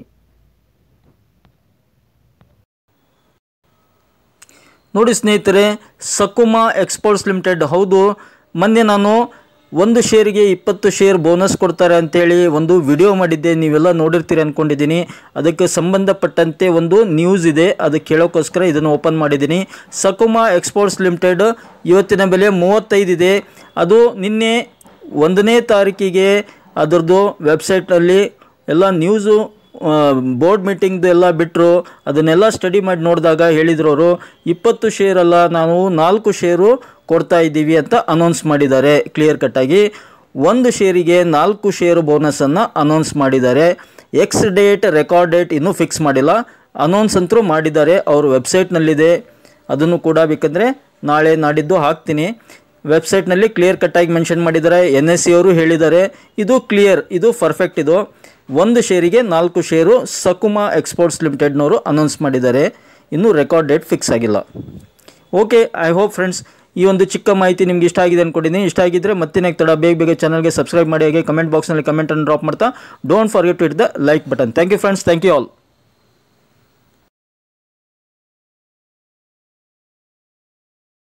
ನೋಡಿ ಸ್ನೇಹಿತರೆ, ಸಕುಮಾ ಎಕ್ಸ್ಪೋರ್ಟ್ಸ್ ಲಿಮಿಟೆಡ್, ಹೌದು ಮೊನ್ನೆ ನಾನು ಒಂದು ಶೇರಿಗೆ 20 ಶೇರ್ ಬೋನಸ್ ಕೊಡ್ತಾರೆ ಅಂತೇಳಿ ಒಂದು ವಿಡಿಯೋ ಮಾಡಿದ್ದೆ, ನೀವೆಲ್ಲ ನೋಡಿರ್ತೀರಿ ಅಂದ್ಕೊಂಡಿದ್ದೀನಿ. ಅದಕ್ಕೆ ಸಂಬಂಧಪಟ್ಟಂತೆ ಒಂದು ನ್ಯೂಸ್ ಇದೆ, ಅದು ಕೇಳೋಕ್ಕೋಸ್ಕರ ಇದನ್ನು ಓಪನ್ ಮಾಡಿದ್ದೀನಿ. ಸಕುಮಾ ಎಕ್ಸ್ಪೋರ್ಟ್ಸ್ ಲಿಮಿಟೆಡ್ ಇವತ್ತಿನ ಬೆಲೆ 35 ಇದೆ. ಅದು ನಿನ್ನೆ 1ನೇ ತಾರೀಕಿಗೆ ಅದರದ್ದು ವೆಬ್ಸೈಟ್ನಲ್ಲಿ ಎಲ್ಲ ನ್ಯೂಸು ಬೋರ್ಡ್ ಮೀಟಿಂಗ್ದು ಎಲ್ಲ ಬಿಟ್ಟರು. ಅದನ್ನೆಲ್ಲ ಸ್ಟಡಿ ಮಾಡಿ ನೋಡಿದಾಗ ಹೇಳಿದ್ರು ಅವರು 20 ಶೇರ್ ಅಲ್ಲ, ನಾವು 4 ಶೇರು ಕೊಡ್ತಾ ಇದ್ದೀವಿ ಅಂತ ಅನೌನ್ಸ್ ಮಾಡಿದ್ದಾರೆ. ಕ್ಲಿಯರ್ ಕಟ್ಟಾಗಿ 1 ಶೇರಿಗೆ 4 ಶೇರು ಬೋನಸನ್ನು ಅನೌನ್ಸ್ ಮಾಡಿದ್ದಾರೆ. ಎಕ್ಸ್ ಡೇಟ್ ರೆಕಾರ್ಡ್ ಡೇಟ್ ಇನ್ನೂ ಫಿಕ್ಸ್ ಮಾಡಿಲ್ಲ, ಅನೌನ್ಸ್ ಅಂತೂ ಮಾಡಿದ್ದಾರೆ. ಅವ್ರ ವೆಬ್ಸೈಟ್ನಲ್ಲಿದೆ, ಅದನ್ನು ಕೂಡ ಬೇಕಂದರೆ ನಾಳೆ ನಾಡಿದ್ದು ಹಾಕ್ತೀನಿ. ವೆಬ್ಸೈಟ್ನಲ್ಲಿ ಕ್ಲಿಯರ್ ಕಟ್ಟಾಗಿ ಮೆನ್ಷನ್ ಮಾಡಿದ್ದಾರೆ. NSE ಅವರು ಹೇಳಿದ್ದಾರೆ. ಇದು ಕ್ಲಿಯರ್, ಇದು ಪರ್ಫೆಕ್ಟ್. ಇದು 1 ಶೇರಿಗೆ 4 ಶೇರು ಸಕುಮಾ ಎಕ್ಸ್ಪೋರ್ಟ್ಸ್ ಲಿಮಿಟೆಡ್ನವರು ಅನೌನ್ಸ್ ಮಾಡಿದ್ದಾರೆ. ಇನ್ನೂ ರೆಕಾರ್ಡ್ ಡೇಟ್ ಫಿಕ್ಸ್ ಆಗಿಲ್ಲ. ಓಕೆ, ಐ ಹೋಪ್ ಫ್ರೆಂಡ್ಸ್ ಈ ಒಂದು ಚಿಕ್ಕ ಮಾಹಿತಿ ನಿಮ್ಗೆ ಇಷ್ಟ ಆಗಿದೆ ಅಂದ್ಕೊಂಡಿದ್ದೀನಿ. ಇಷ್ಟ ಆಗಿದ್ದರೆ ಮತ್ತಿನ ತಡ ಬೇಗ ಚಾನಲ್ಗೆ ಸಬ್ಸ್ಕ್ರೈಬ್ ಮಾಡಿ. ಹಾಗೆ ಕಮೆಂಟ್ ಬಾಕ್ಸ್ನಲ್ಲಿ ಕಮೆಂಟನ್ನು ಡ್ರಾಪ್ ಮಾಡ್ತಾ don't forget to hit the like button. Thank you friends, thank you all.